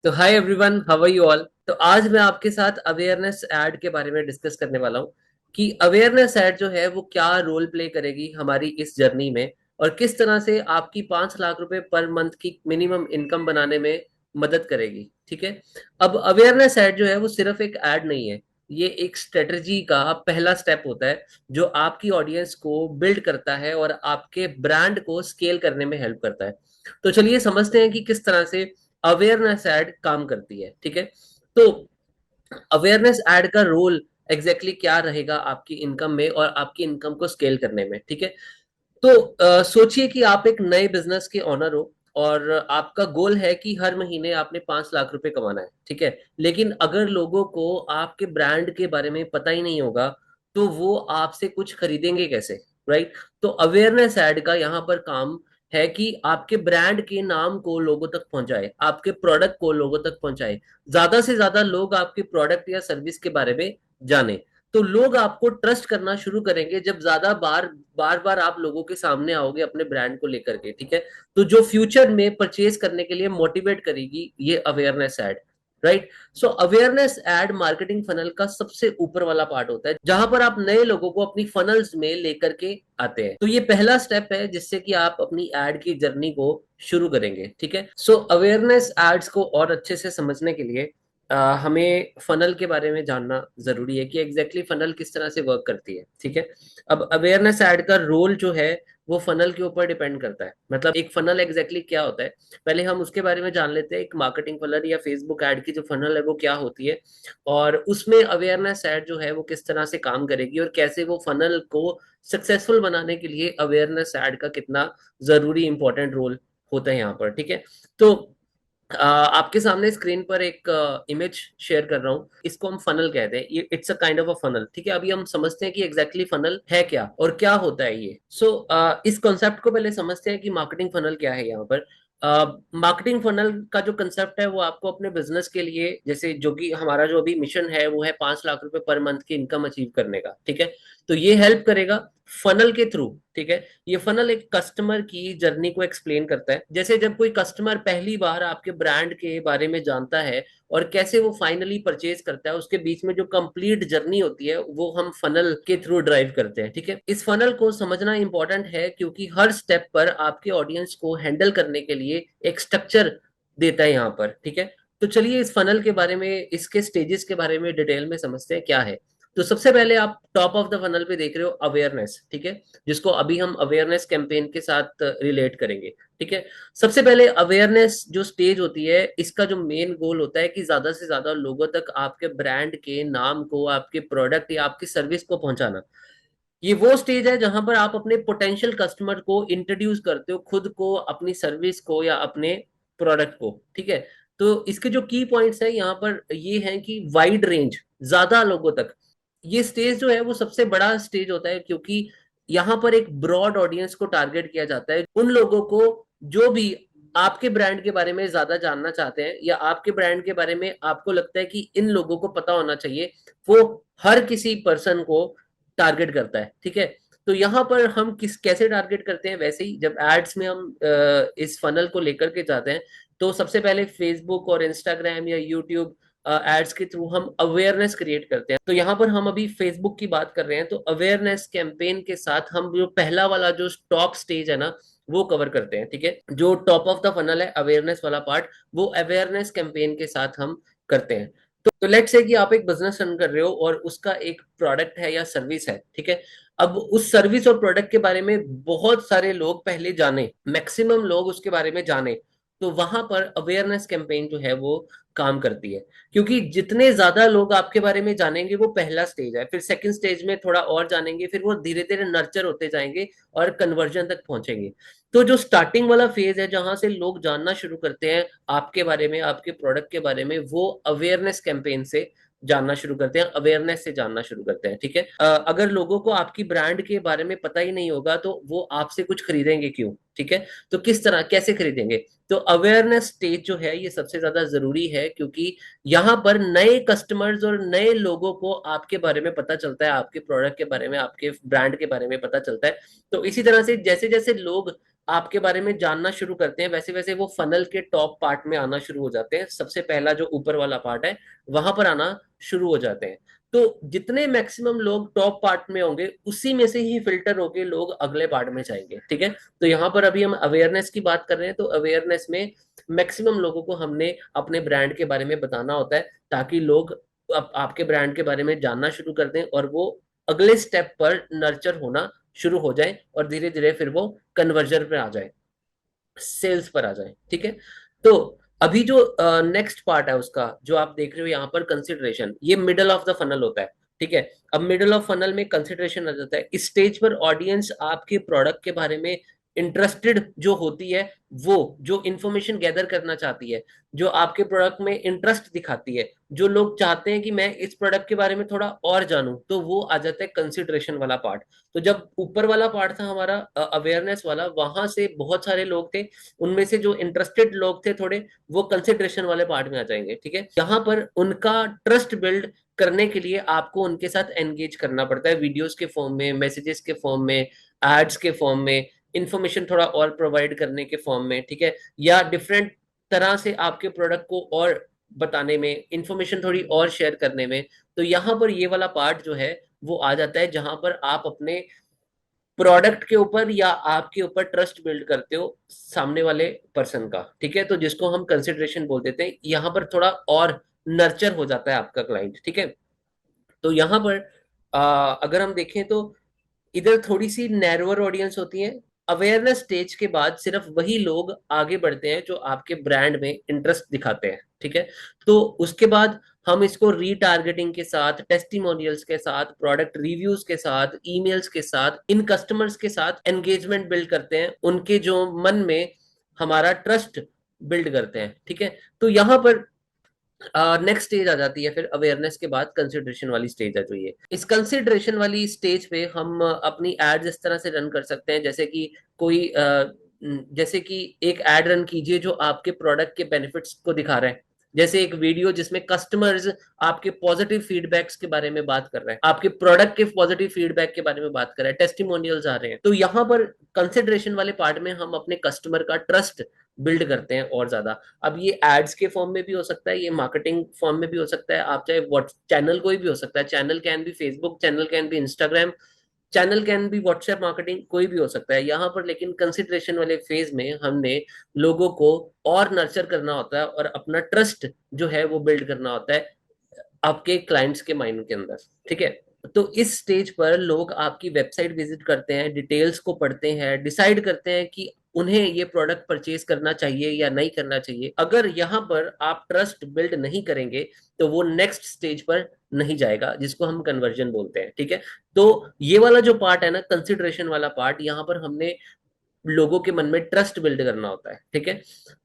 तो hi everyone, how are you all. तो आज मैं आपके साथ अवेयरनेस ऐड के बारे में डिस्कस करने वाला हूँ कि अवेयरनेस ऐड जो है वो क्या रोल प्ले करेगी हमारी इस जर्नी में, और किस तरह से आपकी 5 लाख रुपए पर मंथ की मिनिमम इनकम बनाने में मदद करेगी। ठीक है। अब अवेयरनेस ऐड जो है वो सिर्फ एक ऐड नहीं है, ये एक स्ट्रेटजी का पहला स्टेप होता है जो आपकी ऑडियंस को बिल्ड करता है और आपके ब्रांड को स्केल करने में हेल्प करता है। तो चलिए समझते हैं कि किस तरह से अवेयरनेस एड काम करती है। ठीक है। तो अवेयरनेस एड का रोल एग्जैक्टली क्या रहेगा आपकी इनकम में और आपकी इनकम को स्केल करने में। ठीक है। तो सोचिए कि आप एक नए बिजनेस के ओनर हो और आपका गोल है कि हर महीने आपने 5 लाख रुपए कमाना है। ठीक है। लेकिन अगर लोगों को आपके ब्रांड के बारे में पता ही नहीं होगा तो वो आपसे कुछ खरीदेंगे कैसे। राइट। तो अवेयरनेस ऐड का यहाँ पर काम है कि आपके ब्रांड के नाम को लोगों तक पहुंचाए, आपके प्रोडक्ट को लोगों तक पहुंचाए, ज्यादा से ज्यादा लोग आपके प्रोडक्ट या सर्विस के बारे में जाने। तो लोग आपको ट्रस्ट करना शुरू करेंगे जब ज्यादा बार बार बार आप लोगों के सामने आओगे अपने ब्रांड को लेकर के। ठीक है। तो जो फ्यूचर में परचेज करने के लिए मोटिवेट करेगी ये awareness ad. Right. So awareness ad marketing funnel का सबसे ऊपर वाला पार्ट होता है जहां पर आप नए लोगों को अपनी फनल्स में लेकर के आते हैं। तो ये पहला स्टेप है जिससे कि आप अपनी एड की जर्नी को शुरू करेंगे। ठीक है। सो अवेयरनेस एड्स को और अच्छे से समझने के लिए हमें फनल के बारे में जानना जरूरी है कि एग्जैक्टली फनल किस तरह से वर्क करती है। ठीक है। अब अवेयरनेस ऐड का रोल जो है वो फनल के ऊपर डिपेंड करता है। मतलब एक फनल एग्जैक्टली क्या होता है, पहले हम उसके बारे में जान लेते हैं। एक मार्केटिंग फनल या फेसबुक ऐड की जो फनल है वो क्या होती है, और उसमें अवेयरनेस ऐड जो है वो किस तरह से काम करेगी, और कैसे वो फनल को सक्सेसफुल बनाने के लिए अवेयरनेस ऐड का कितना जरूरी इंपॉर्टेंट रोल होता है यहाँ पर। ठीक है। तो आपके सामने स्क्रीन पर एक इमेज शेयर कर रहा हूँ, इसको हम फनल कहते हैं। ये it's a kind of a funnel. ठीक है। अभी हम समझते हैं कि एग्जैक्टली फनल है क्या और क्या होता है ये। सो इस कॉन्सेप्ट को पहले समझते हैं कि मार्केटिंग फनल क्या है यहाँ पर। मार्केटिंग फनल का जो कंसेप्ट है वो आपको अपने बिजनेस के लिए, जैसे जो कि हमारा जो अभी मिशन है वो है 5 लाख रुपए पर मंथ की इनकम अचीव करने का। ठीक है। तो ये हेल्प करेगा फनल के थ्रू। ठीक है। ये फनल एक कस्टमर की जर्नी को एक्सप्लेन करता है, जैसे जब कोई कस्टमर पहली बार आपके ब्रांड के बारे में जानता है और कैसे वो फाइनली परचेज करता है, उसके बीच में जो कंप्लीट जर्नी होती है वो हम फनल के थ्रू ड्राइव करते हैं। ठीक है। इस फनल को समझना इंपॉर्टेंट है क्योंकि हर स्टेप पर आपके ऑडियंस को हैंडल करने के लिए एक स्ट्रक्चर देता है यहाँ पर। ठीक है। तो चलिए इस फनल के बारे में, इसके स्टेजेस के बारे में डिटेल में समझते हैं क्या है। तो सबसे पहले आप टॉप ऑफ द फनल पे देख रहे हो अवेयरनेस। ठीक है। जिसको अभी हम अवेयरनेस कैंपेन के साथ रिलेट करेंगे। ठीक है। सबसे पहले अवेयरनेस जो स्टेज होती है, इसका जो मेन गोल होता है कि ज्यादा से ज्यादा लोगों तक आपके ब्रांड के नाम को, आपके प्रोडक्ट या आपकी सर्विस को पहुंचाना। ये वो स्टेज है जहां पर आप अपने पोटेंशियल कस्टमर को इंट्रोड्यूस करते हो, खुद को, अपनी सर्विस को या अपने प्रोडक्ट को। ठीक है। तो इसके जो की पॉइंट्स है यहाँ पर ये हैं कि वाइड रेंज, ज्यादा लोगों तक। ये स्टेज जो है वो सबसे बड़ा स्टेज होता है क्योंकि यहाँ पर एक ब्रॉड ऑडियंस को टारगेट किया जाता है, उन लोगों को जो भी आपके ब्रांड के बारे में ज्यादा जानना चाहते हैं या आपके ब्रांड के बारे में आपको लगता है कि इन लोगों को पता होना चाहिए। वो हर किसी पर्सन को टारगेट करता है। ठीक है। तो यहाँ पर हम किस कैसे टारगेट करते हैं, वैसे ही जब एड्स में हम इस फनल को लेकर के जाते हैं तो सबसे पहले फेसबुक और इंस्टाग्राम या यूट्यूब एड्स के थ्रू हम अवेयरनेस क्रिएट करते हैं। तो यहाँ पर हम अभी फेसबुक की बात कर रहे हैं, तो अवेयरनेस कैंपेन के साथ हम जो पहला वाला जो टॉप स्टेज है ना वो कवर करते हैं। ठीक है। जो टॉप ऑफ द फनल है अवेयरनेस वाला पार्ट, वो अवेयरनेस कैंपेन के साथ हम करते हैं। तो लेट्स से कि आप एक बिजनेस रन कर रहे हो और उसका एक प्रोडक्ट है या सर्विस है। ठीक है। अब उस सर्विस और प्रोडक्ट के बारे में बहुत सारे लोग पहले जाने, मैक्सिमम लोग उसके बारे में जाने, तो वहां पर अवेयरनेस कैंपेन जो है वो काम करती है। क्योंकि जितने ज्यादा लोग आपके बारे में जानेंगे वो पहला स्टेज है, फिर सेकंड स्टेज में थोड़ा और जानेंगे, फिर वो धीरे धीरे नर्चर होते जाएंगे और कन्वर्जन तक पहुंचेंगे। तो जो स्टार्टिंग वाला फेज है जहां से लोग जानना शुरू करते हैं आपके बारे में, आपके प्रोडक्ट के बारे में, वो अवेयरनेस कैंपेन से जानना शुरू करते हैं, अवेयरनेस से जानना शुरू करते हैं। ठीक है। अगर लोगों को आपकी ब्रांड के बारे में पता ही नहीं होगा तो वो आपसे कुछ खरीदेंगे क्यों। ठीक है। तो किस तरह कैसे खरीदेंगे। तो अवेयरनेस स्टेज जो है ये सबसे ज्यादा जरूरी है क्योंकि यहाँ पर नए कस्टमर्स और नए लोगों को आपके बारे में पता चलता है, आपके प्रोडक्ट के बारे में, आपके ब्रांड के बारे में पता चलता है। तो इसी तरह से जैसे जैसे लोग आपके बारे में जानना शुरू करते हैं, वैसे वैसे वो फनल के टॉप पार्ट में आना शुरू हो जाते हैं। सबसे पहला जो ऊपर वाला पार्ट है वहां पर आना शुरू हो जाते हैं। तो जितने मैक्सिमम लोग टॉप पार्ट में होंगे उसी में से ही फिल्टर होके लोग अगले पार्ट में जाएंगे, ठीक है। तो यहाँ पर अभी हम अवेयरनेस की बात कर रहे हैं, तो अवेयरनेस में मैक्सिमम लोगों को हमने अपने ब्रांड के बारे में बताना होता है, ताकि लोग आपके ब्रांड के बारे में जानना शुरू कर दें और वो अगले स्टेप पर नर्चर होना शुरू हो जाए और धीरे धीरे फिर वो कन्वर्जन पे आ जाए, सेल्स पर आ जाए, ठीक है। तो अभी जो नेक्स्ट पार्ट है उसका जो आप देख रहे हो यहाँ पर, कंसिडरेशन, ये मिडल ऑफ द फनल होता है, ठीक है। अब मिडल ऑफ फनल में कंसिडरेशन आ जाता है। इस स्टेज पर ऑडियंस आपके प्रोडक्ट के बारे में इंटरेस्टेड जो होती है, वो जो इंफॉर्मेशन गैदर करना चाहती है, जो आपके प्रोडक्ट में इंटरेस्ट दिखाती है, जो लोग चाहते हैं कि मैं इस प्रोडक्ट के बारे में थोड़ा और जानूं, तो वो आ जाता है कंसिडरेशन वाला पार्ट। तो जब ऊपर वाला पार्ट था हमारा अवेयरनेस वाला, वहां से बहुत सारे लोग थे, उनमें से जो इंटरेस्टेड लोग थे थोड़े, वो कंसिडरेशन वाले पार्ट में आ जाएंगे, ठीक है। यहाँ पर उनका ट्रस्ट बिल्ड करने के लिए आपको उनके साथ एंगेज करना पड़ता है, वीडियोस के फॉर्म में, मैसेजेस के फॉर्म में, एड्स के फॉर्म में, इंफॉर्मेशन थोड़ा और प्रोवाइड करने के फॉर्म में, ठीक है, या डिफरेंट तरह से आपके प्रोडक्ट को और बताने में, इंफॉर्मेशन थोड़ी और शेयर करने में। तो यहाँ पर ये वाला पार्ट जो है वो आ जाता है, जहां पर आप अपने प्रोडक्ट के ऊपर या आपके ऊपर ट्रस्ट बिल्ड करते हो सामने वाले पर्सन का, ठीक है। तो जिसको हम कंसिडरेशन बोल देते हैं, यहाँ पर थोड़ा और नर्चर हो जाता है आपका क्लाइंट, ठीक है। तो यहाँ पर अगर हम देखें तो इधर थोड़ी सी नैरोअर ऑडियंस होती है। अवेयरनेस स्टेज के बाद सिर्फ वही लोग आगे बढ़ते हैं जो आपके ब्रांड में इंटरेस्ट दिखाते हैं, ठीक है। तो उसके बाद हम इसको रीटारगेटिंग के साथ, टेस्टिमोनियल्स के साथ, प्रोडक्ट रिव्यूज के साथ, ईमेल्स के साथ, इन कस्टमर्स के साथ एंगेजमेंट बिल्ड करते हैं, उनके जो मन में हमारा ट्रस्ट बिल्ड करते हैं, ठीक है। तो यहाँ पर नेक्स्ट स्टेज आ जाती है फिर अवेयरनेस के बाद, कंसिडरेशन वाली स्टेज है जो ये। इस कंसिडरेशन वाली स्टेज पे हम अपनी एड्स इस तरह से रन कर सकते हैं, जैसे कि कोई जैसे कि एक एड रन कीजिए जो आपके प्रोडक्ट के बेनिफिट्स को दिखा रहा है, जैसे एक वीडियो जिसमें कस्टमर्स आपके पॉजिटिव फीडबैक्स के बारे में बात कर रहे हैं, आपके प्रोडक्ट के पॉजिटिव फीडबैक के बारे में बात कर रहे हैं, टेस्टिमोनियल्स आ रहे हैं। तो यहाँ पर कंसिडरेशन वाले पार्ट में हम अपने कस्टमर का ट्रस्ट बिल्ड करते हैं और ज्यादा। अब ये एड्स के फॉर्म में भी हो सकता है, ये मार्केटिंग फॉर्म में भी हो सकता है, आप चाहे व्हाट्स चैनल कोई भी हो सकता है, चैनल कैन भी फेसबुक, चैनल कैन भी इंस्टाग्राम, चैनल कैन भी व्हाट्सएप मार्केटिंग, कोई भी हो सकता है। यहाँ पर लेकिन कंसिडरेशन वाले फेज में हमने लोगों को और नर्चर करना होता है और अपना ट्रस्ट जो है वो बिल्ड करना होता है आपके क्लाइंट्स के माइंड के अंदर, ठीक है। तो इस स्टेज पर लोग आपकी वेबसाइट विजिट करते हैं, डिटेल्स को पढ़ते हैं, डिसाइड करते हैं कि उन्हें ये प्रोडक्ट परचेज करना चाहिए या नहीं करना चाहिए। अगर यहाँ पर आप ट्रस्ट बिल्ड नहीं करेंगे तो वो नेक्स्ट स्टेज पर नहीं जाएगा, जिसको हम कन्वर्जन बोलते हैं, ठीक है। तो ये वाला जो पार्ट है ना, कंसिडरेशन वाला पार्ट, यहाँ पर हमने लोगों के मन में ट्रस्ट बिल्ड करना होता है, ठीक है,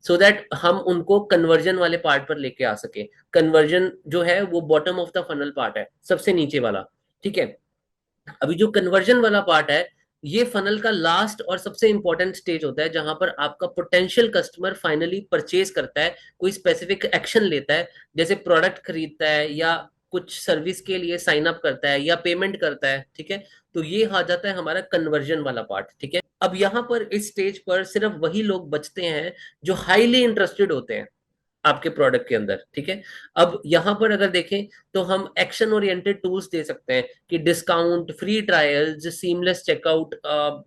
सो दैट हम उनको कन्वर्जन वाले पार्ट पर लेके आ सके। कन्वर्जन जो है वो bottom of the funnel part है, सबसे नीचे वाला, ठीक है। अभी जो कन्वर्जन वाला पार्ट है, ये फनल का लास्ट और सबसे इंपॉर्टेंट स्टेज होता है, जहां पर आपका पोटेंशियल कस्टमर फाइनली परचेज करता है, कोई स्पेसिफिक एक्शन लेता है, जैसे प्रोडक्ट खरीदता है या कुछ सर्विस के लिए साइन अप करता है या पेमेंट करता है, ठीक है। तो ये आ जाता है हमारा कन्वर्जन वाला पार्ट, ठीक है। अब यहाँ पर इस स्टेज पर सिर्फ वही लोग बचते हैं जो हाईली इंटरेस्टेड होते हैं आपके प्रोडक्ट के अंदर, ठीक है। अब यहां पर अगर देखें तो हम एक्शन ओरिएंटेड टूल्स दे सकते हैं कि discount, free trials, seamless checkout,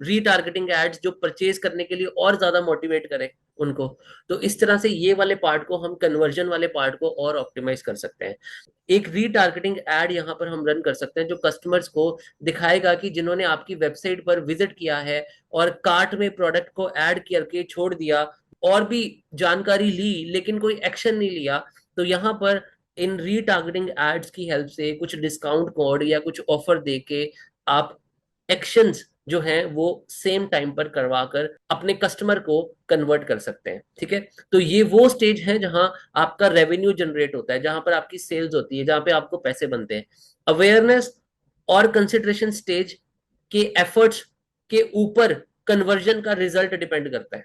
retargeting ads जो परचेज करने के लिए और ज्यादा मोटिवेट करें उनको। तो इस तरह से ये वाले पार्ट को हम, कन्वर्जन वाले पार्ट को और ऑप्टिमाइज कर सकते हैं। एक रीटारगेटिंग एड यहाँ पर हम रन कर सकते हैं जो कस्टमर्स को दिखाएगा कि जिन्होंने आपकी वेबसाइट पर विजिट किया है और कार्ट में प्रोडक्ट को ऐड करके छोड़ दिया और भी जानकारी ली लेकिन कोई एक्शन नहीं लिया, तो यहाँ पर इन रीटारगेटिंग एड्स की हेल्प से कुछ डिस्काउंट कोड या कुछ ऑफर देके आप एक्शंस जो हैं वो सेम टाइम पर करवा कर अपने कस्टमर को कन्वर्ट कर सकते हैं, ठीक है। तो ये वो स्टेज है जहां आपका रेवेन्यू जनरेट होता है, जहां पर आपकी सेल्स होती है, जहां पे आपको पैसे बनते हैं। अवेयरनेस और कंसिडरेशन स्टेज के एफर्ट्स के ऊपर कन्वर्जन का रिजल्ट डिपेंड करता है,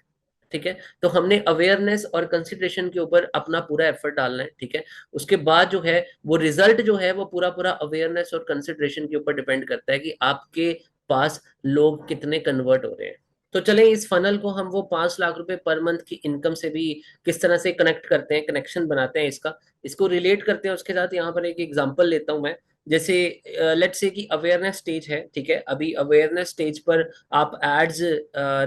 ठीक है। तो हमने अवेयरनेस और कंसिडरेशन के ऊपर अपना पूरा एफर्ट डालना है, ठीक है। उसके बाद जो है वो रिजल्ट जो है वो पूरा पूरा अवेयरनेस और कंसिडरेशन के ऊपर डिपेंड करता है कि आपके पास लोग कितने कन्वर्ट हो रहे हैं, तो चलें इस फनल को हम वो 5 लाख रुपए पर मंथ की इनकम से भी किस तरह से कनेक्ट करते हैं, कनेक्शन बनाते हैं इसका, इसको रिलेट करते हैं उसके साथ। यहाँ पर एक एग्जांपल लेता हूँ मैं। जैसे लेट्स से कि अवेयरनेस स्टेज है, ठीक है, अभी अवेयरनेस स्टेज पर आप एड्स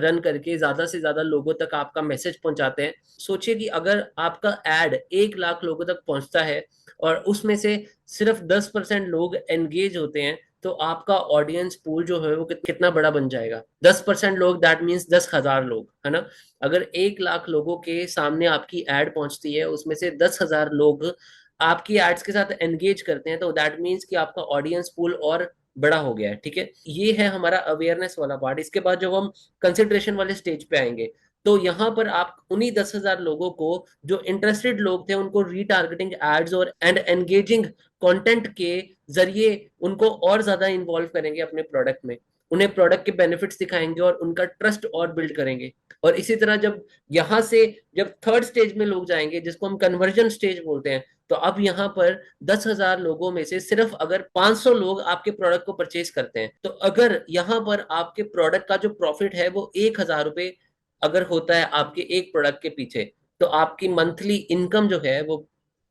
रन करके ज्यादा से ज्यादा लोगों तक आपका मैसेज पहुंचाते हैं। सोचिए कि अगर आपका एड 1 लाख लोगों तक पहुंचता है और उसमें से सिर्फ 10% लोग एंगेज होते हैं, तो आपका ऑडियंस पूल जो है वो कितना बड़ा बन जाएगा। 10% लोग, दैट मीन्स 10,000 लोग, है ना। अगर 1 लाख लोगों के सामने आपकी एड पहुंचती है, उसमें से 10,000 लोग आपकी एड्स के साथ एंगेज करते हैं, तो दैट मीन्स कि आपका ऑडियंस पूल और बड़ा हो गया है, ठीक है। ये है हमारा अवेयरनेस वाला पार्ट। इसके बाद जब हम कंसिडरेशन वाले स्टेज पे आएंगे, तो यहाँ पर आप उन्हीं 10,000 लोगों को, जो इंटरेस्टेड लोग थे, उनको रीटारगेटिंग एड्स और एंड एंगेजिंग कंटेंट के जरिए उनको और ज्यादा इन्वॉल्व करेंगे अपने प्रोडक्ट में, उन्हें प्रोडक्ट के बेनिफिट्स दिखाएंगे और उनका ट्रस्ट और बिल्ड करेंगे। और इसी तरह जब यहाँ से जब थर्ड स्टेज में लोग जाएंगे, जिसको हम कन्वर्जन स्टेज बोलते हैं, तो अब यहाँ पर 10,000 लोगों में से सिर्फ अगर 500 लोग आपके प्रोडक्ट को परचेज करते हैं, तो अगर यहाँ पर आपके प्रोडक्ट का जो प्रॉफिट है वो 1,000 रुपए अगर होता है आपके एक प्रोडक्ट के पीछे, तो आपकी मंथली इनकम जो है वो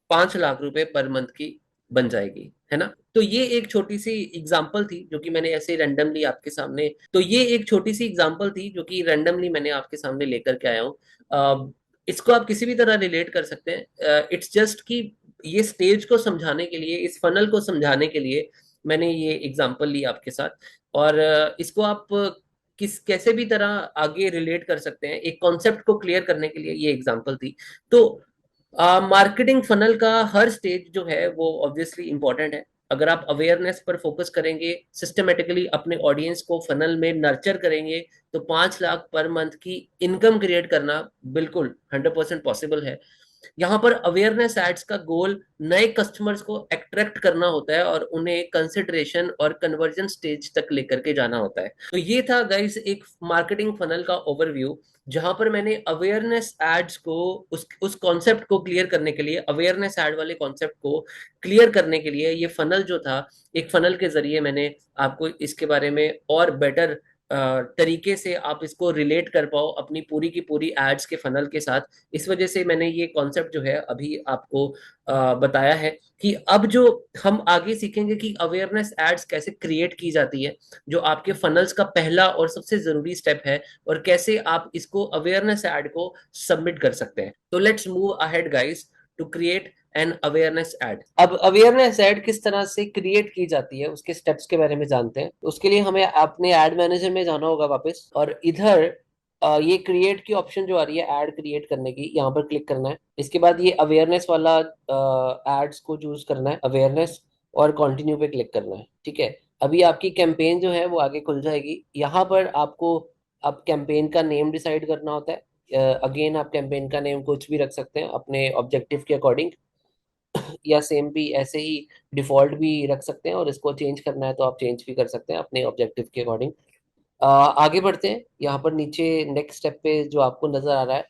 5 लाख रुपए पर मंथ की बन जाएगी, है ना। तो ये एक छोटी सी एग्जांपल थी जो कि मैंने ऐसे रैंडमली आपके सामने, तो ये एक छोटी सी एग्जांपल थी जो कि रैंडमली मैंने आपके सामने लेकर के आया हूँ। इसको आप किसी भी तरह रिलेट कर सकते हैं। इट्स जस्ट कि ये स्टेज को समझाने के लिए, इस फनल को समझाने के लिए मैंने ये एग्जांपल ली आपके साथ। और इसको आप किस कैसे भी तरह आगे रिलेट कर सकते हैं, एक कॉन्सेप्ट को क्लियर करने के लिए ये एग्जांपल थी। तो मार्केटिंग फनल का हर स्टेज जो है वो ऑब्वियसली इंपॉर्टेंट है। अगर आप अवेयरनेस पर फोकस करेंगे, सिस्टमेटिकली अपने ऑडियंस को फनल में नर्चर करेंगे, तो 5 लाख पर मंथ की इनकम क्रिएट करना बिल्कुल 100% पॉसिबल है। यहाँ पर अवेयरनेस एड्स का गोल नए कस्टमर्स को अट्रैक्ट करना होता है और उन्हें कंसिडरेशन और कन्वर्जन स्टेज तक लेकर के जाना होता है। तो ये था गाइस एक मार्केटिंग फनल का ओवरव्यू, जहां पर मैंने अवेयरनेस एड्स को, उस कॉन्सेप्ट को क्लियर करने के लिए, अवेयरनेस एड वाले कॉन्सेप्ट को क्लियर करने के लिए ये फनल जो था, एक फनल के जरिए मैंने आपको इसके बारे में और बेटर तरीके से आप इसको रिलेट कर पाओ अपनी पूरी की पूरी एड्स के फनल के साथ। इस वजह से मैंने ये कॉन्सेप्ट जो है अभी आपको बताया है कि अब जो हम आगे सीखेंगे कि अवेयरनेस एड्स कैसे क्रिएट की जाती है, जो आपके फनल्स का पहला और सबसे जरूरी स्टेप है, और कैसे आप इसको अवेयरनेस एड को सबमिट कर सकते हैं। तो let's move ahead guys to create an awareness ad. अब अवेयरनेस एड किस तरह से क्रिएट की जाती है उसके स्टेप्स के बारे में जानते हैं। तो उसके लिए हमें अपने एड मैनेजर में जाना होगा वापस, और इधर ये क्रिएट की ऑप्शन जो आ रही है एड क्रिएट करने की, यहाँ पर क्लिक करना है। इसके बाद ये अवेयरनेस वाला एड्स को चूज करना है, अवेयरनेस, और कंटिन्यू पे क्लिक करना है, ठीक है। अभी आपकी कैंपेन जो है वो आगे खुल जाएगी। यहाँ पर आपको अब कैंपेन का नेम डिसाइड करना होता है। अगेन आप कैंपेन का नेम कुछ भी रख सकते हैं अपने ऑब्जेक्टिव के अकॉर्डिंग, या सेम भी ऐसे ही डिफॉल्ट भी रख सकते हैं, और इसको चेंज करना है तो आप चेंज भी कर सकते हैं अपने ऑब्जेक्टिव के अकॉर्डिंग। आगे बढ़ते हैं। यहाँ पर नीचे नेक्स्ट स्टेप पे जो आपको नजर आ रहा है,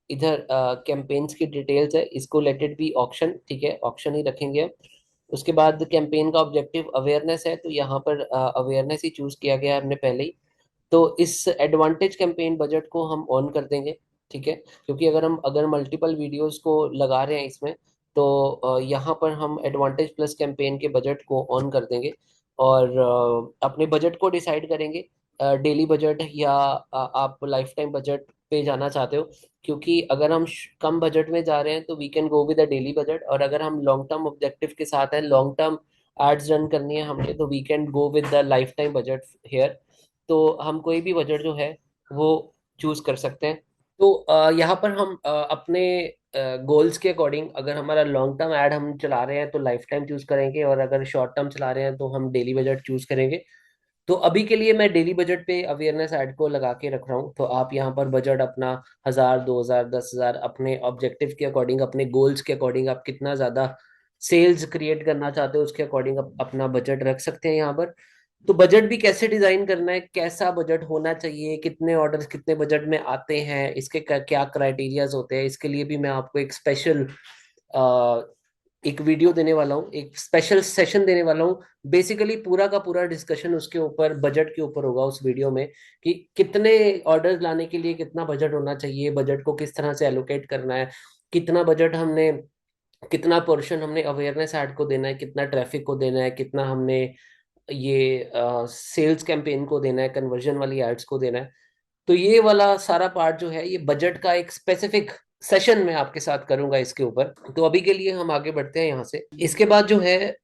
इधर कैंपेन्स की डिटेल्स है, इसको लेट इट बी ऑप्शन, ठीक है, ऑप्शन ही रखेंगे हम। उसके बाद कैंपेन का ऑब्जेक्टिव अवेयरनेस है, तो यहाँ पर अवेयरनेस ही चूज किया गया है हमने पहले ही। तो इस एडवांटेज कैंपेन बजट को हम ऑन कर देंगे, ठीक है, क्योंकि अगर मल्टीपल वीडियोस को लगा रहे हैं इसमें, तो यहाँ पर हम एडवांटेज प्लस कैंपेन के बजट को ऑन कर देंगे, और अपने बजट को डिसाइड करेंगे, डेली बजट या आप लाइफ टाइम बजट पे जाना चाहते हो। क्योंकि अगर हम कम बजट में जा रहे हैं तो we can go with a daily budget, और अगर हम लॉन्ग टर्म ऑब्जेक्टिव के साथ हैं, लॉन्ग टर्म एड्स रन करनी है हमने, तो we can go with the life time budget here. तो हम कोई भी बजट जो है वो चूज कर सकते हैं। तो यहाँ पर हम अपने गोल्स के अकॉर्डिंग, अगर हमारा लॉन्ग टर्म ऐड हम चला रहे हैं तो लाइफ टाइम चूज करेंगे, और अगर शॉर्ट टर्म चला रहे हैं तो हम डेली बजट चूज करेंगे। तो अभी के लिए मैं डेली बजट पे अवेयरनेस ऐड को लगा के रख रहा हूँ। तो आप यहाँ पर बजट अपना 1,000, 2,000, 10,000 अपने ऑब्जेक्टिव के अकॉर्डिंग, अपने गोल्स के अकॉर्डिंग, आप कितना ज्यादा सेल्स क्रिएट करना चाहते हो उसके अकॉर्डिंग अपना बजट रख सकते हैं यहाँ पर। तो बजट भी कैसे डिजाइन करना है, कैसा बजट होना चाहिए, कितने ऑर्डर्स कितने बजट में आते हैं, इसके क्या क्राइटेरियाज होते हैं, इसके लिए भी मैं आपको एक स्पेशल एक वीडियो देने वाला हूँ, एक स्पेशल सेशन देने वाला हूँ। बेसिकली पूरा का पूरा डिस्कशन उसके ऊपर, बजट के ऊपर होगा उस वीडियो में, कि कितने ऑर्डर्स लाने के लिए कितना बजट होना चाहिए, बजट को किस तरह से एलोकेट करना है, कितना बजट हमने, कितना पोर्शन हमने अवेयरनेस ऐड को देना है, कितना ट्रैफिक को देना है, कितना हमने ये सेल्स कैंपेन को देना है, कन्वर्जन वाली एड्स को देना है। तो ये वाला सारा पार्ट जो है, ये बजट का एक स्पेसिफिक सेशन में आपके साथ करूंगा इसके ऊपर। तो अभी के लिए हम आगे बढ़ते हैं यहाँ से। इसके बाद जो है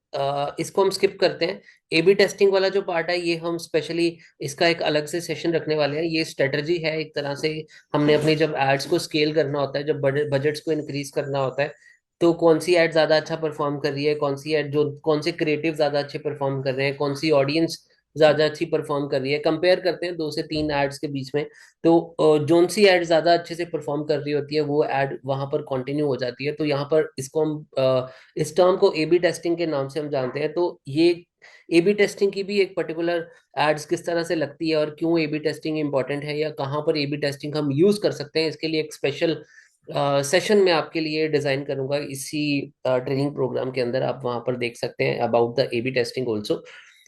इसको हम स्किप करते हैं। एबी टेस्टिंग वाला जो पार्ट है, ये हम स्पेशली इसका एक अलग से सेशन रखने वाले हैं। ये स्ट्रेटजी है एक तरह से, हमने अपनी जब एड्स को स्केल करना होता है, जब बजट्स को इंक्रीज करना होता है, तो कौन सी एड ज्यादा अच्छा परफॉर्म कर रही है, कौन सी एड, जो कौन से क्रिएटिव ज्यादा अच्छे परफॉर्म कर रहे हैं, कौन सी ऑडियंस ज्यादा अच्छी परफॉर्म कर रही है, कंपेयर करते हैं 2 से 3 एड्स के बीच में। तो जोन सी एड ज्यादा अच्छे से परफॉर्म कर रही होती है, वो एड वहां पर कंटिन्यू हो जाती है। तो यहाँ पर इसको हम इस टर्म को एबी टेस्टिंग के नाम से हम जानते हैं। तो ये एबी टेस्टिंग की भी एक पर्टिकुलर एड्स किस तरह से लगती है, और क्यों एबी टेस्टिंग इंपॉर्टेंट है, या कहाँ पर एबी टेस्टिंग हम यूज कर सकते हैं, इसके लिए एक स्पेशल सेशन में आपके लिए डिजाइन करूंगा इसी ट्रेनिंग प्रोग्राम के अंदर। आप वहां पर देख सकते हैं about the AB testing also.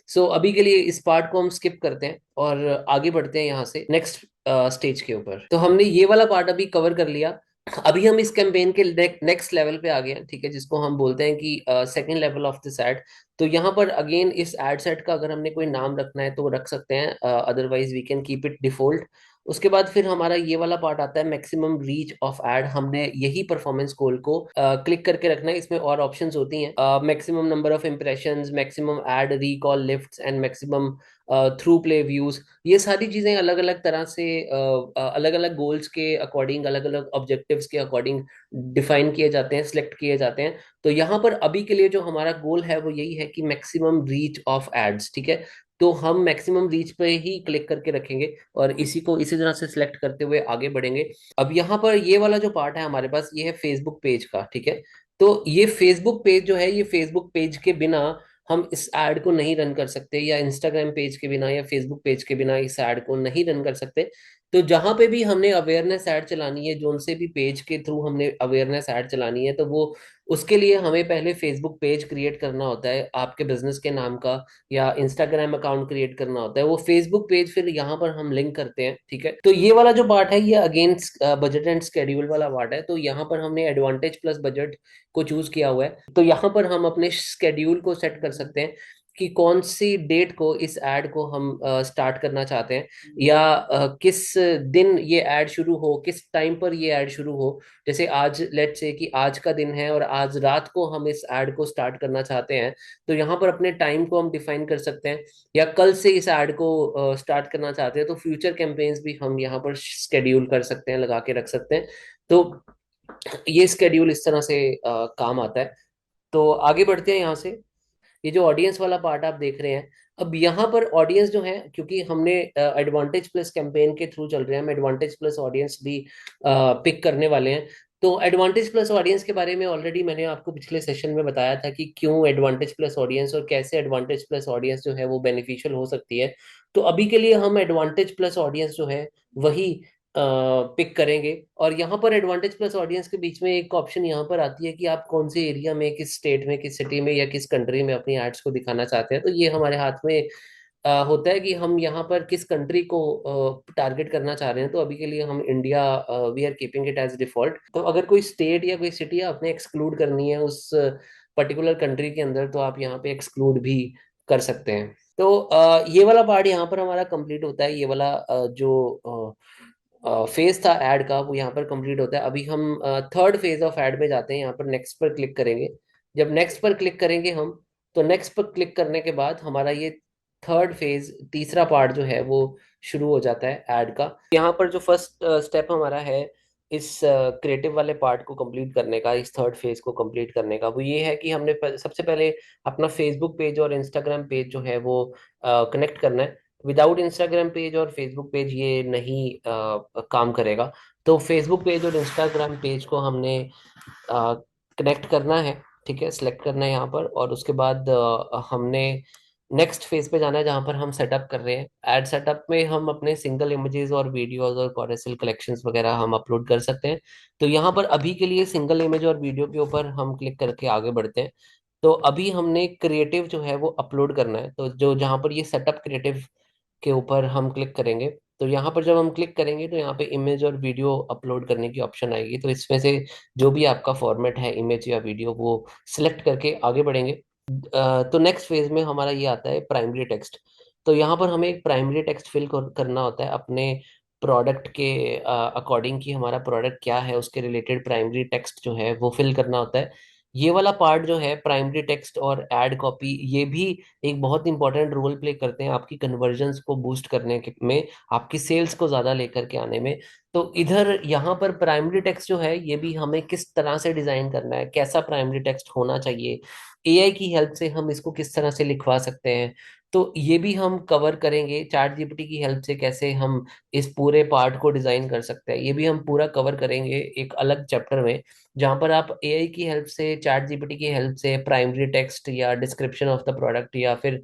So अभी के लिए इस पार्ट को हम स्किप करते हैं और आगे बढ़ते हैं यहाँ से नेक्स्ट स्टेज के ऊपर। तो हमने ये वाला पार्ट अभी कवर कर लिया। अभी हम इस कैंपेन के नेक्स्ट लेवल पे आ गए हैं, ठीक है, जिसको हम बोलते हैं कि second level of this ad. तो यहाँ पर अगेन इस एड सेट का अगर हमने कोई नाम रखना है तो वो रख सकते हैं, otherwise we can keep it default. उसके बाद फिर हमारा ये वाला पार्ट आता है मैक्सिमम रीच ऑफ एड। हमने यही परफॉर्मेंस गोल को क्लिक करके रखना है। इसमें और ऑप्शंस होती हैं, maximum number of impressions, maximum ad recall lifts and maximum through play views. ये सारी चीजें अलग अलग तरह से अलग अलग गोल्स के अकॉर्डिंग, अलग अलग ऑब्जेक्टिव्स के अकॉर्डिंग डिफाइन किए जाते हैं, सिलेक्ट किए जाते हैं। तो यहाँ पर अभी के लिए जो हमारा गोल है वो यही है कि मैक्सिमम रीच ऑफ एड्स, ठीक है। तो हम मैक्सिमम रीच पे ही क्लिक करके रखेंगे और इसी को इसी तरह से सिलेक्ट करते हुए आगे बढ़ेंगे। अब यहाँ पर ये वाला जो पार्ट है हमारे पास, ये है फेसबुक पेज का, ठीक है। तो ये फेसबुक पेज जो है, ये फेसबुक पेज के बिना हम इस एड को नहीं रन कर सकते, या इंस्टाग्राम पेज के बिना या फेसबुक पेज के बिना इस एड को नहीं रन कर सकते। तो जहां पे भी हमने अवेयरनेस ऐड चलानी है, जोन से भी पेज के थ्रू हमने अवेयरनेस ऐड चलानी है, तो वो उसके लिए हमें पहले फेसबुक पेज क्रिएट करना होता है आपके बिजनेस के नाम का, या इंस्टाग्राम अकाउंट क्रिएट करना होता है। वो फेसबुक पेज फिर यहाँ पर हम लिंक करते हैं, ठीक है। तो ये वाला जो पार्ट है, ये अगेन बजट एंड स्केड्यूल वाला पार्ट है। तो यहाँ पर हमने एडवांटेज प्लस बजट को चूज किया हुआ है। तो यहाँ पर हम अपने शेड्यूल को सेट कर सकते हैं कि कौन सी डेट को इस ऐड को हम स्टार्ट करना चाहते हैं, या किस दिन ये ऐड शुरू हो, किस टाइम पर ये ऐड शुरू हो। जैसे आज लेट्स से कि आज का दिन है और आज रात को हम इस ऐड को स्टार्ट करना चाहते हैं, तो यहाँ पर अपने टाइम को हम डिफाइन कर सकते हैं। या कल से इस ऐड को स्टार्ट करना चाहते हैं, तो फ्यूचर कैंपेन्स भी हम यहाँ पर शेड्यूल कर सकते हैं, लगा के रख सकते हैं। तो ये स्केड्यूल इस तरह से काम आता है। तो आगे बढ़ते हैं यहाँ से। ये जो ऑडियंस वाला पार्ट आप देख रहे हैं, अब यहाँ पर ऑडियंस जो है, क्योंकि हमने एडवांटेज प्लस कैंपेन के थ्रू चल रहे हैं, हम एडवांटेज प्लस ऑडियंस भी पिक करने वाले हैं। तो एडवांटेज प्लस ऑडियंस के बारे में ऑलरेडी मैंने आपको पिछले सेशन में बताया था कि क्यों एडवांटेज प्लस ऑडियंस और कैसे एडवांटेज प्लस ऑडियंस जो है वो बेनिफिशियल हो सकती है। तो अभी के लिए हम एडवांटेज प्लस ऑडियंस जो है वही पिक करेंगे। और यहाँ पर एडवांटेज प्लस ऑडियंस के बीच में एक ऑप्शन यहाँ पर आती है कि आप कौन से एरिया में, किस स्टेट में, किस सिटी में या किस कंट्री में अपनी एड्स को दिखाना चाहते हैं। तो ये हमारे हाथ में होता है कि हम यहाँ पर किस कंट्री को टारगेट करना चाह रहे हैं। तो अभी के लिए हम India, we are keeping it as default. तो अगर कोई स्टेट या कोई सिटी आपने एक्सक्लूड करनी है उस पर्टिकुलर कंट्री के अंदर, तो आप यहाँ पे एक्सक्लूड भी कर सकते हैं। तो ये वाला पार्ट यहाँ पर हमारा कंप्लीट होता है। ये वाला जो फेज था ऐड का, वो यहाँ पर कंप्लीट होता है। अभी हम थर्ड फेज ऑफ ऐड में जाते हैं। यहाँ पर नेक्स्ट पर क्लिक करेंगे। जब नेक्स्ट पर क्लिक करेंगे हम, तो नेक्स्ट पर क्लिक करने के बाद हमारा ये थर्ड फेज, तीसरा पार्ट जो है वो शुरू हो जाता है ऐड का। यहाँ पर जो फर्स्ट स्टेप हमारा है इस क्रिएटिव वाले पार्ट को कंप्लीट करने का, इस थर्ड फेज को कंप्लीट करने का, वो ये है कि हमने सबसे पहले अपना फेसबुक पेज और इंस्टाग्राम पेज जो है वो कनेक्ट करना है। विदाउट इंस्टाग्राम पेज और फेसबुक पेज ये नहीं काम करेगा। तो फेसबुक पेज और इंस्टाग्राम पेज को हमने कनेक्ट करना है, ठीक है, सिलेक्ट करना है यहाँ पर। और उसके बाद हमने नेक्स्ट फेज पे जाना है जहाँ पर हम सेटअप कर रहे हैं। एड सेटअप में हम अपने सिंगल इमेजेस और वीडियोस और कॉरेसिल कलेक्शंस वगैरह हम अपलोड कर सकते हैं। तो यहाँ पर अभी के लिए सिंगल इमेज और वीडियो के ऊपर हम क्लिक करके आगे बढ़ते हैं। तो अभी हमने क्रिएटिव जो है वो अपलोड करना है, तो जो जहाँ पर ये सेटअप क्रिएटिव के ऊपर हम क्लिक करेंगे, तो यहाँ पर जब हम क्लिक करेंगे तो यहाँ पे इमेज और वीडियो अपलोड करने की ऑप्शन आएगी। तो इसमें से जो भी आपका फॉर्मेट है इमेज या वीडियो वो सिलेक्ट करके आगे बढ़ेंगे। तो नेक्स्ट फेज में हमारा ये आता है प्राइमरी टेक्स्ट। तो यहाँ पर हमें एक प्राइमरी टेक्स्ट फिल करना होता है अपने प्रोडक्ट के अकॉर्डिंग, कि हमारा प्रोडक्ट क्या है उसके रिलेटेड प्राइमरी टेक्स्ट जो है वो फिल करना होता है। ये वाला पार्ट जो है प्राइमरी टेक्स्ट और एड कॉपी, ये भी एक बहुत इंपॉर्टेंट रोल प्ले करते हैं आपकी कन्वर्जन्स को बूस्ट करने में, आपकी सेल्स को ज्यादा लेकर के आने में। तो इधर यहाँ पर प्राइमरी टेक्स्ट जो है ये भी हमें किस तरह से डिजाइन करना है, कैसा प्राइमरी टेक्स्ट होना चाहिए, एआई की हेल्प से हम इसको किस तरह से लिखवा सकते हैं, तो ये भी हम कवर करेंगे। चैट जीपीटी की हेल्प से कैसे हम इस पूरे पार्ट को डिजाइन कर सकते हैं, ये भी हम पूरा कवर करेंगे एक अलग चैप्टर में, जहाँ पर आप एआई की हेल्प से, चैट जीपीटी की हेल्प से प्राइमरी टेक्स्ट या डिस्क्रिप्शन ऑफ द प्रोडक्ट या फिर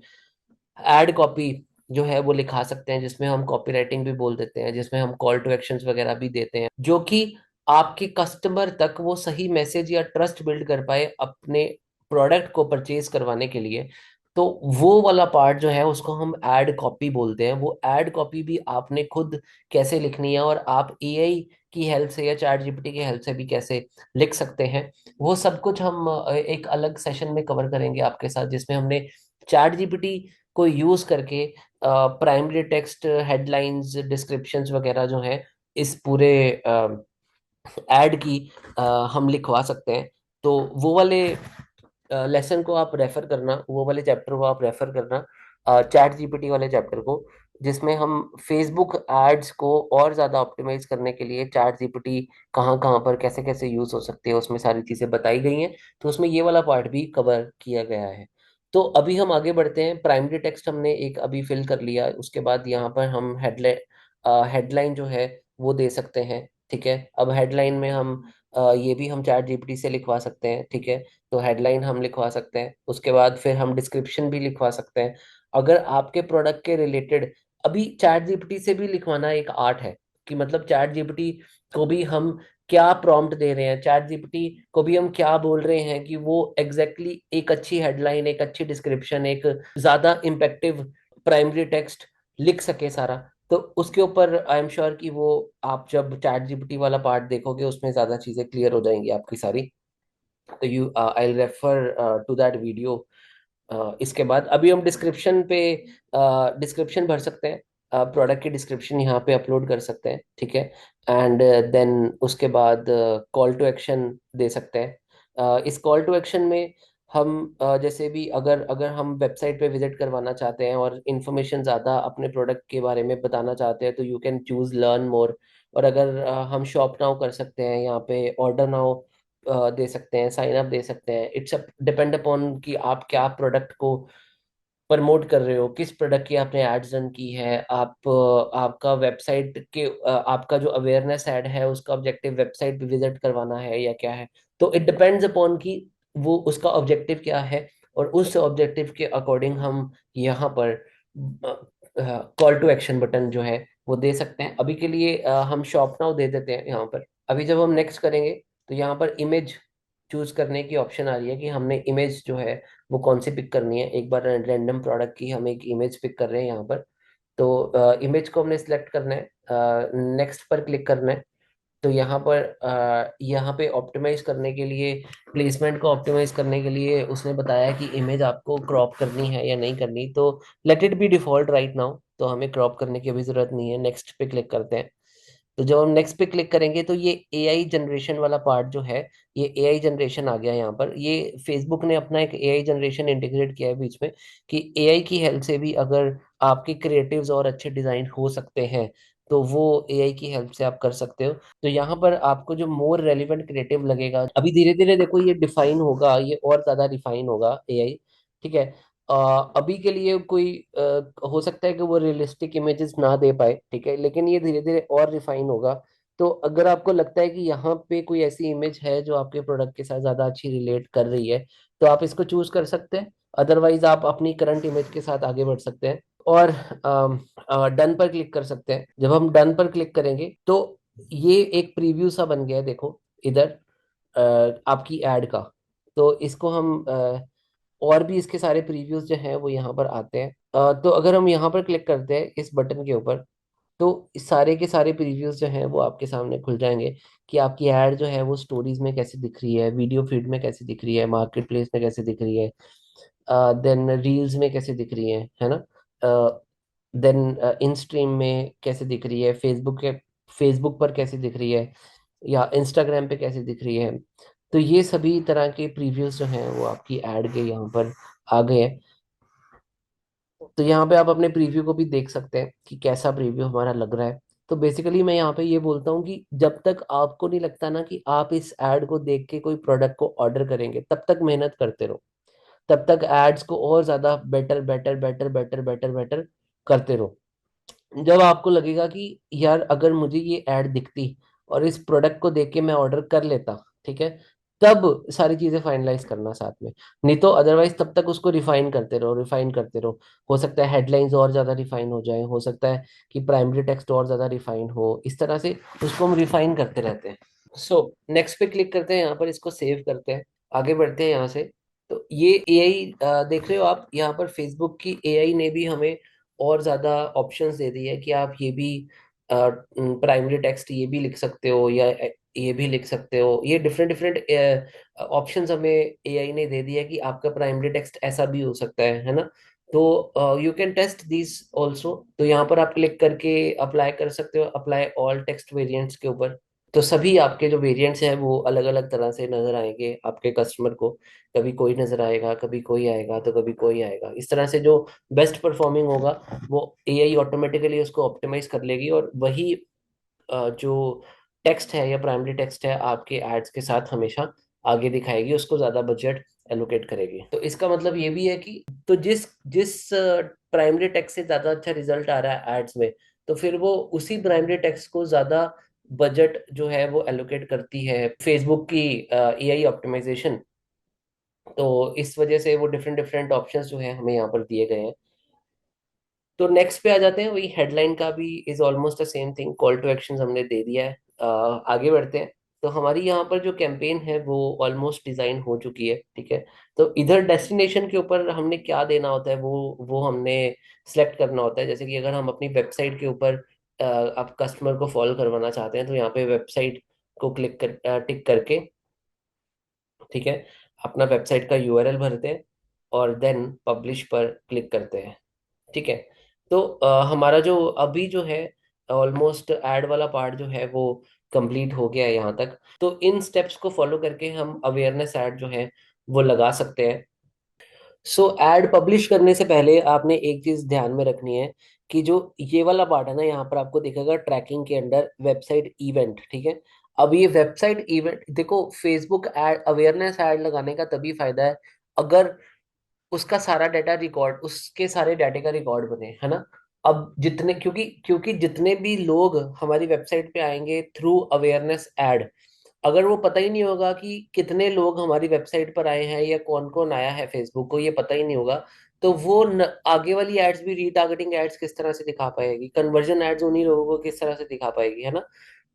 एड कॉपी जो है वो लिखा सकते हैं, जिसमें हम कॉपी राइटिंग भी बोल देते हैं, जिसमें हम कॉल टू एक्शंस वगैरह भी देते हैं, जो कि आपके कस्टमर तक वो सही मैसेज या ट्रस्ट बिल्ड कर पाए अपने प्रोडक्ट को परचेज करवाने के लिए। तो वो वाला पार्ट जो है उसको हम एड कॉपी बोलते हैं। वो एड कॉपी भी आपने खुद कैसे लिखनी है और आप एआई की हेल्प से या चैट जीपीटी की हेल्प से भी कैसे लिख सकते हैं, वो सब कुछ हम एक अलग सेशन में कवर करेंगे आपके साथ, जिसमें हमने चैट जीपीटी को यूज करके प्राइमरी टेक्स्ट, हेडलाइंस, डिस्क्रिप्शंस वगैरह जो है इस पूरे एड की हम लिखवा सकते हैं। तो वो वाले लेसन को आप रेफर करना, वो वाले चैप्टर को आप रेफर करना, चैट जीपीटी वाले चैप्टर को, जिसमें हम फेसबुक एड्स को और ज़्यादा ऑप्टिमाइज करने के लिए चैट जीपीटी कहाँ कहाँ पर कैसे कैसे यूज़ हो सकती है उसमें सारी चीज़ें बताई गई हैं। तो उसमें ये वाला पार्ट भी कवर किया गया है। तो अभी हम आगे बढ़ते हैं। प्राइमरी टेक्स्ट हमने एक अभी फिल कर लिया, उसके बाद यहाँ पर हम हेडलाइन जो है वो दे सकते हैं। ठीक है, अब हेडलाइन में हम ये भी हम चैट जीपीटी से लिखवा सकते हैं। ठीक है, तो हेडलाइन हम लिखवा सकते हैं, उसके बाद फिर हम डिस्क्रिप्शन भी लिखवा सकते हैं। अगर आपके प्रोडक्ट के रिलेटेड, अभी चैट जीपीटी से भी लिखवाना एक आर्ट है, कि मतलब चैट जीपीटी को भी हम क्या प्रॉम्प्ट दे रहे हैं, चैट जीपीटी को भी हम क्या बोल रहे हैं कि वो एग्जैक्टली एक अच्छी हेडलाइन, एक अच्छी डिस्क्रिप्शन, एक ज्यादा इम्पेक्टिव प्राइमरी टेक्स्ट लिख सके सारा। तो उसके ऊपर आई एम श्योर कि वो आप जब चैट जीपीटी वाला पार्ट देखोगे उसमें ज्यादा चीजें क्लियर हो जाएंगी आपकी सारी। तो you I refer to that video. इसके बाद अभी हम डिस्क्रिप्शन पे डिस्क्रिप्शन भर सकते हैं, प्रोडक्ट की डिस्क्रिप्शन यहाँ पे अपलोड कर सकते हैं। ठीक है, एंड देन उसके बाद कॉल टू एक्शन दे सकते हैं। इस कॉल टू एक्शन में हम जैसे भी अगर अगर हम वेबसाइट पे विजिट करवाना चाहते हैं और इन्फॉर्मेशन ज़्यादा अपने प्रोडक्ट के बारे में बताना चाहते हैं, तो you can choose learn more. और अगर हम शॉप नाउ कर सकते हैं, यहाँ पे ऑर्डर नाउ दे सकते हैं, साइन अप दे सकते हैं। इट्स डिपेंड अपॉन कि आप क्या प्रोडक्ट को प्रमोट कर रहे हो, किस प्रोडक्ट की आपने एड्स रन की है, आप आपका वेबसाइट के आपका जो अवेयरनेस ऐड है उसका ऑब्जेक्टिव वेबसाइट पे विजिट करवाना है या क्या है। तो इट डिपेंड्स अपॉन कि वो उसका ऑब्जेक्टिव क्या है, और उस ऑब्जेक्टिव के अकॉर्डिंग हम यहाँ पर कॉल टू एक्शन बटन जो है वो दे सकते हैं। अभी के लिए हम शॉप नाउ दे देते हैं यहाँ पर। अभी जब हम नेक्स्ट करेंगे तो यहाँ पर इमेज चूज करने की ऑप्शन आ रही है कि हमने इमेज जो है वो कौन सी पिक करनी है। एक बार रैंडम प्रोडक्ट की हम एक इमेज पिक कर रहे हैं यहाँ पर। तो इमेज को हमने सिलेक्ट करना है, नेक्स्ट पर क्लिक करना है। तो यहाँ पे ऑप्टिमाइज करने के लिए, प्लेसमेंट को ऑप्टिमाइज करने के लिए उसने बताया कि इमेज आपको क्रॉप करनी है या नहीं करनी। तो let it be default right now, तो हमें क्रॉप करने की अभी जरूरत नहीं है। नेक्स्ट पे क्लिक करते हैं। तो जब हम नेक्स्ट पे क्लिक करेंगे तो ये एआई जनरेशन वाला पार्ट जो है, ये एआई जनरेशन आ गया यहाँ पर। ये फेसबुक ने अपना एक एआई जनरेशन इंटीग्रेट किया है बीच में, कि एआई की हेल्प से भी अगर आपके क्रिएटिव्स और अच्छे डिजाइन हो सकते हैं तो वो एआई की हेल्प से आप कर सकते हो। तो यहाँ पर आपको जो मोर रेलिवेंट क्रिएटिव लगेगा, अभी धीरे धीरे देखो ये डिफाइन होगा, ये और ज्यादा रिफाइन होगा एआई। ठीक है, अभी के लिए कोई हो सकता है कि वो रियलिस्टिक इमेजेस ना दे पाए, ठीक है, लेकिन ये धीरे धीरे और रिफाइन होगा। तो अगर आपको लगता है कि यहाँ पे कोई ऐसी इमेज है जो आपके प्रोडक्ट के साथ ज्यादा अच्छी रिलेट कर रही है, तो आप इसको चूज कर सकते हैं। अदरवाइज आप अपनी करंट इमेज के साथ आगे बढ़ सकते हैं और डन पर क्लिक कर सकते हैं। जब हम डन पर क्लिक करेंगे तो ये एक प्रीव्यू सा बन गया है, देखो इधर आपकी एड का। तो इसको हम और भी इसके सारे प्रीव्यूज जो हैं वो यहाँ पर आते हैं। तो अगर हम यहाँ पर क्लिक करते हैं इस बटन के ऊपर, तो इस सारे के सारे प्रीव्यूज जो हैं वो आपके सामने खुल जाएंगे कि आपकी ऐड जो है वो स्टोरीज में कैसे दिख रही है, वीडियो फीड में कैसे दिख रही है, मार्केट प्लेस में कैसे दिख रही है, देन रील्स में कैसे दिख रही है ना, देन इन स्ट्रीम में कैसे दिख रही है, फेसबुक पर कैसे दिख रही है, या इंस्टाग्राम पे कैसे दिख रही है। तो ये सभी तरह के प्रीव्यूज जो हैं वो आपकी ऐड के यहाँ पर आ गए हैं। तो यहाँ पे आप अपने प्रीव्यू को भी देख सकते हैं कि कैसा प्रीव्यू हमारा लग रहा है। तो बेसिकली मैं यहाँ पे ये बोलता हूँ कि जब तक आपको नहीं लगता ना कि आप इस ऐड को देख के कोई प्रोडक्ट को ऑर्डर करेंगे, तब तक मेहनत करते रहो। तब तक एड्स को और ज्यादा better better better better better better करते रहो। जब आपको लगेगा कि यार अगर मुझे ये ऐड दिखती और इस प्रोडक्ट को देख के मैं ऑर्डर कर लेता, ठीक है, तब सारी चीजें फाइनलाइज करना साथ में। नहीं तो अदरवाइज तब तक उसको रिफाइन करते रहो, रिफाइन करते रहो। हो सकता है हेडलाइंस और ज्यादा रिफाइन हो जाए, हो सकता है कि प्राइमरी टेक्स्ट और ज्यादा रिफाइन हो, इस तरह से उसको हम रिफाइन करते रहते हैं। सो नेक्स्ट पे क्लिक करते हैं, यहाँ पर इसको सेव करते हैं, आगे बढ़ते हैं यहाँ से। तो ये एआई देख रहे हो आप यहाँ पर, फेसबुक की एआई ने भी हमें और ज्यादा ऑप्शंस दे दी है कि आप ये भी प्राइमरी टेक्स्ट ये भी लिख सकते हो, या ये भी लिख सकते हो। ये डिफरेंट डिफरेंट ऑप्शंस हमें एआई ने दे दिया है कि आपका प्राइमरी टेक्स्ट ऐसा भी हो सकता है ना। तो you can test this also. तो यहाँ पर आप क्लिक करके अप्लाई कर सकते हो, अप्लाई ऑल टेक्स्ट वेरिएंट्स के ऊपर। तो सभी आपके जो वेरिएंट्स हैं वो अलग अलग तरह से नजर आएंगे आपके कस्टमर को। कभी कोई नजर आएगा, कभी कोई आएगा, तो कभी कोई आएगा। इस तरह से जो बेस्ट परफॉर्मिंग होगा वो एआई ऑटोमेटिकली उसको ऑप्टिमाइज कर लेगी, और वही जो टेक्स्ट है या प्राइमरी टेक्स्ट है आपके एड्स के साथ हमेशा आगे दिखाएगी, उसको ज्यादा बजट एलोकेट करेगी। तो इसका मतलब ये भी है कि तो जिस जिस प्राइमरी टेक्स्ट से ज्यादा अच्छा रिजल्ट आ रहा है एड्स में, तो फिर वो उसी प्राइमरी टेक्स्ट को ज्यादा बजट जो है वो एलोकेट करती है फेसबुक की एआई ऑप्टिमाइजेशन। तो इस वजह से वो डिफरेंट डिफरेंट ऑप्शंस जो है हमें यहाँ पर दिए गए हैं। तो नेक्स्ट पे आ जाते हैं, वही हेडलाइन का भी is almost the same thing, call to action हमने दे दिया है। आगे बढ़ते हैं। तो हमारी यहाँ पर जो कैंपेन है वो ऑलमोस्ट डिजाइन हो चुकी है, ठीक है। तो इधर डेस्टिनेशन के ऊपर हमने क्या देना होता है वो हमने सेलेक्ट करना होता है। जैसे कि अगर हम अपनी वेबसाइट के ऊपर आप कस्टमर को फॉलो करवाना चाहते हैं, तो यहाँ पे वेबसाइट को क्लिक कर टिक करके, ठीक है, अपना वेबसाइट का यूआरएल भरते हैं और देन पब्लिश पर क्लिक करते हैं, ठीक है। तो हमारा जो अभी जो है ऑलमोस्ट ऐड वाला पार्ट जो है वो कंप्लीट हो गया है यहाँ तक। तो इन स्टेप्स को फॉलो करके हम अवेयरनेस ऐड जो है वो लगा सकते हैं। सो ऐड पब्लिश करने से पहले आपने एक चीज ध्यान में रखनी है कि जो ये वाला पार्ट है ना, यहाँ पर आपको दिखेगा ट्रैकिंग के अंडर वेबसाइट इवेंट, ठीक है। अब ये वेबसाइट इवेंट देखो, फेसबुक ऐड अवेयरनेस ऐड लगाने का तभी फायदा है अगर उसका सारा डाटा रिकॉर्ड, उसके सारे डाटे का रिकॉर्ड बने, है ना। अब जितने, क्योंकि क्योंकि जितने भी लोग हमारी वेबसाइट पे आएंगे थ्रू अवेयरनेस ऐड, अगर वो पता ही नहीं होगा कि कितने लोग हमारी वेबसाइट पर आए हैं या कौन कौन आया है, फेसबुक को ये पता ही नहीं होगा, तो वो आगे वाली एड्स भी, रीटारगेटिंग एड्स किस तरह से दिखा पाएगी, कन्वर्जन एड्स उन्हीं लोगों को किस तरह से दिखा पाएगी, है ना।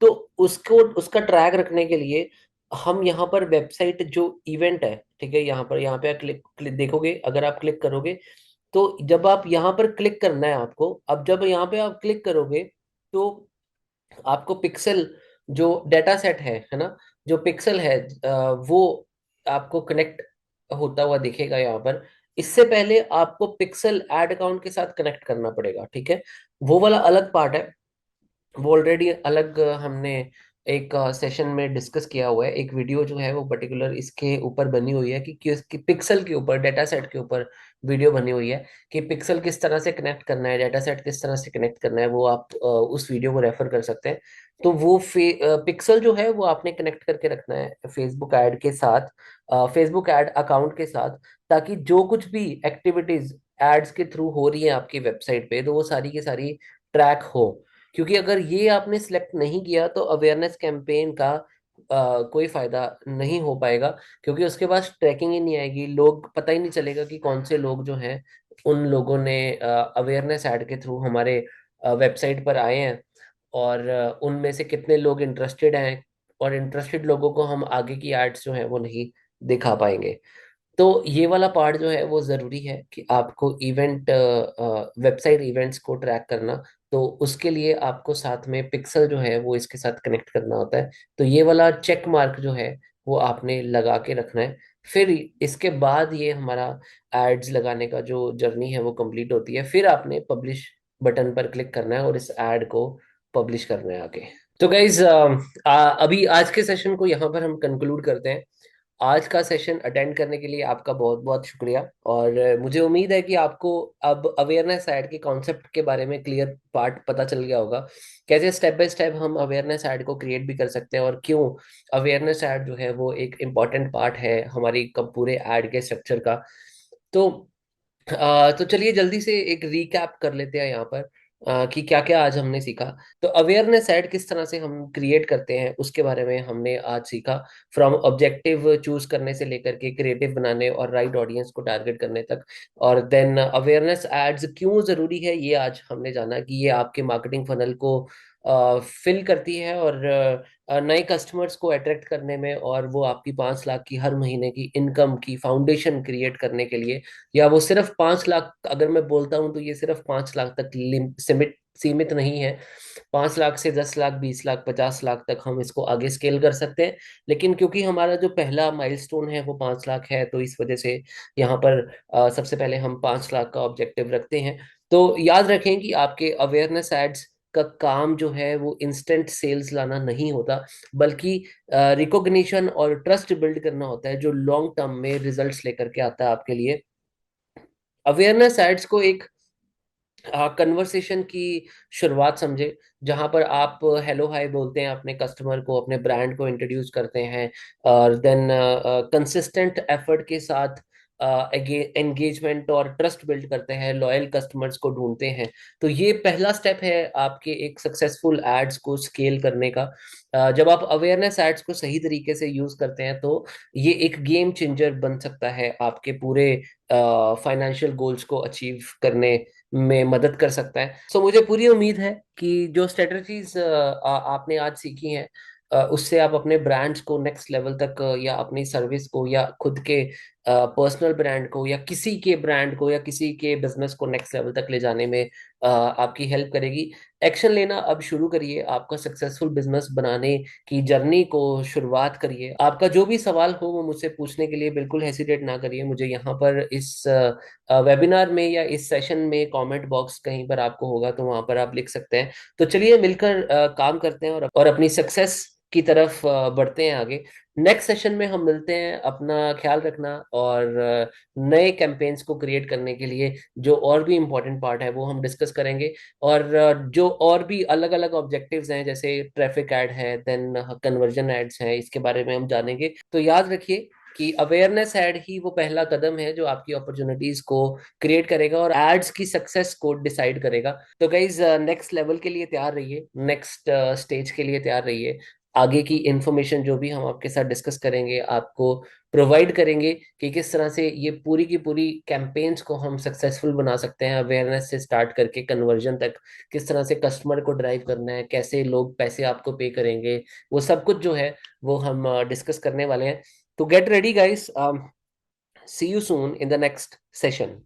तो उसको उसका ट्रैक रखने के लिए हम यहाँ पर वेबसाइट जो इवेंट है, ठीक है, यहाँ पे क्लिक देखोगे, अगर आप क्लिक करोगे, तो जब आप यहाँ पर क्लिक करना है आपको, अब जब यहाँ पे आप क्लिक करोगे तो आपको पिक्सल जो डेटा सेट है ना, जो पिक्सल है वो आपको कनेक्ट होता हुआ दिखेगा यहाँ पर। इससे पहले आपको पिक्सल एड अकाउंट के साथ कनेक्ट करना पड़ेगा, ठीक है। वो वाला अलग पार्ट है, वो ऑलरेडी अलग हमने एक सेशन में डिस्कस किया हुआ है। एक वीडियो जो है वो पर्टिकुलर इसके ऊपर बनी हुई है कि किस पिक्सल के ऊपर, डेटा सेट के ऊपर वीडियो बनी हुई है कि पिक्सल किस तरह से कनेक्ट करना है, डेटा सेट किस तरह से कनेक्ट करना है। वो आप उस वीडियो को रेफर कर सकते हैं। तो वो पिक्सल जो है वो आपने कनेक्ट करके रखना है फेसबुक ऐड के साथ, फेसबुक ऐड अकाउंट के साथ, ताकि जो कुछ भी एक्टिविटीज एड्स के थ्रू हो रही है आपकी वेबसाइट पे, तो वो सारी की सारी ट्रैक हो। क्योंकि अगर ये आपने सिलेक्ट नहीं किया तो अवेयरनेस कैंपेन का कोई फायदा नहीं हो पाएगा, क्योंकि उसके पास ट्रैकिंग ही नहीं आएगी, लोग पता ही नहीं चलेगा कि कौन से लोग जो हैं उन लोगों ने अवेयरनेस ऐड के थ्रू हमारे वेबसाइट पर आए हैं, और उनमें से कितने लोग इंटरेस्टेड हैं, और इंटरेस्टेड लोगों को हम आगे की एड्स जो है वो नहीं दिखा पाएंगे। तो ये वाला पार्ट जो है वो ज़रूरी है कि आपको इवेंट, वेबसाइट इवेंट्स को ट्रैक करना, तो उसके लिए आपको साथ में पिक्सल जो है वो इसके साथ कनेक्ट करना होता है। तो ये वाला चेक मार्क जो है वो आपने लगा के रखना है। फिर इसके बाद ये हमारा एड्स लगाने का जो जर्नी है वो कंप्लीट होती है, फिर आपने पब्लिश बटन पर क्लिक करना है और इस एड को पब्लिश करना है आगे। तो गाइज, अभी आज के सेशन को यहाँ पर हम कंक्लूड करते हैं। आज का सेशन अटेंड करने के लिए आपका बहुत बहुत शुक्रिया, और मुझे उम्मीद है कि आपको अब अवेयरनेस ऐड के कॉन्सेप्ट के बारे में क्लियर पार्ट पता चल गया होगा, कैसे स्टेप बाय स्टेप हम अवेयरनेस ऐड को क्रिएट भी कर सकते हैं, और क्यों अवेयरनेस ऐड जो है वो एक इम्पॉर्टेंट पार्ट है हमारी पूरे ऐड के स्ट्रक्चर का। तो तो चलिए जल्दी से एक रीकैप कर लेते हैं यहाँ पर, कि क्या क्या आज हमने सीखा। तो अवेयरनेस ऐड किस तरह से हम क्रिएट करते हैं उसके बारे में हमने आज सीखा, फ्रॉम ऑब्जेक्टिव चूज करने से लेकर के क्रिएटिव बनाने और राइट ऑडियंस को टारगेट करने तक। और देन अवेयरनेस एड्स क्यों जरूरी है ये आज हमने जाना, कि ये आपके मार्केटिंग फनल को फिल करती है, और नए कस्टमर्स को अट्रैक्ट करने में, और वो आपकी 5 लाख की हर महीने की इनकम की फाउंडेशन क्रिएट करने के लिए, या वो सिर्फ 5 लाख, अगर मैं बोलता हूँ तो ये सिर्फ 5 लाख तक सीमित सीमित नहीं है। 5 लाख से 10 लाख, 20 लाख, 50 लाख तक हम इसको आगे स्केल कर सकते हैं। लेकिन क्योंकि हमारा जो पहला माइलस्टोन है वो 5 लाख है, तो इस वजह से यहाँ पर सबसे पहले हम 5 लाख का ऑब्जेक्टिव रखते हैं। तो याद रखें कि आपके अवेयरनेस एड्स का काम जो है वो इंस्टेंट सेल्स लाना नहीं होता, बल्कि रिकॉग्निशन और ट्रस्ट बिल्ड करना होता है, जो लॉन्ग टर्म में रिजल्ट्स लेकर के आता है आपके लिए। अवेयरनेस एड्स को एक कन्वर्सेशन की शुरुआत समझे, जहां पर आप हेलो हाय बोलते हैं अपने कस्टमर को, अपने ब्रांड को इंट्रोड्यूस करते हैं, और देन कंसिस्टेंट एफर्ट के साथ एंगेजमेंट और ट्रस्ट बिल्ड करते हैं, लॉयल कस्टमर्स को ढूंढते हैं। तो ये पहला स्टेप है आपके एक सक्सेसफुल एड्स को स्केल करने का। जब आप अवेयरनेस एड्स को सही तरीके से यूज करते हैं तो ये एक गेम चेंजर बन सकता है, आपके पूरे फाइनेंशियल गोल्स को अचीव करने में मदद कर सकता है। सो मुझे पूरी उम्मीद है कि जो स्ट्रेटजीज आपने आज सीखी हैं, उससे आप अपने ब्रांड्स को नेक्स्ट लेवल तक, या अपनी सर्विस को, या खुद के पर्सनल ब्रांड को, या किसी के ब्रांड को, या किसी के बिजनेस को नेक्स्ट लेवल तक ले जाने में आपकी हेल्प करेगी। एक्शन लेना अब शुरू करिए, आपका सक्सेसफुल बिजनेस बनाने की जर्नी को शुरुआत करिए। आपका जो भी सवाल हो वो मुझसे पूछने के लिए बिल्कुल हेसिटेट ना करिए। मुझे यहाँ पर इस वेबिनार में या इस सेशन में कमेंट बॉक्स कहीं पर आपको होगा, तो वहां पर आप लिख सकते हैं। तो चलिए मिलकर काम करते हैं, और अपनी सक्सेस की तरफ बढ़ते हैं आगे। नेक्स्ट सेशन में हम मिलते हैं। अपना ख्याल रखना, और नए कैंपेन्स को क्रिएट करने के लिए जो और भी इम्पोर्टेंट पार्ट है वो हम डिस्कस करेंगे, और जो और भी अलग अलग ऑब्जेक्टिव्स हैं, जैसे ट्रैफिक ऐड है, देन कन्वर्जन एड्स हैं, इसके बारे में हम जानेंगे। तो याद रखिए कि अवेयरनेस ऐड ही वो पहला कदम है जो आपकी अपॉर्चुनिटीज को क्रिएट करेगा और एड्स की सक्सेस को डिसाइड करेगा। तो गाइज, नेक्स्ट लेवल के लिए तैयार रहिए, नेक्स्ट स्टेज के लिए तैयार रहिए। आगे की इंफॉर्मेशन जो भी हम आपके साथ डिस्कस करेंगे, आपको प्रोवाइड करेंगे कि किस तरह से ये पूरी की पूरी कैंपेन्स को हम सक्सेसफुल बना सकते हैं, अवेयरनेस से स्टार्ट करके कन्वर्जन तक। किस तरह से कस्टमर को ड्राइव करना है, कैसे लोग पैसे आपको पे करेंगे, वो सब कुछ जो है वो हम डिस्कस करने वाले हैं। तो get ready guys, see you soon in the next session.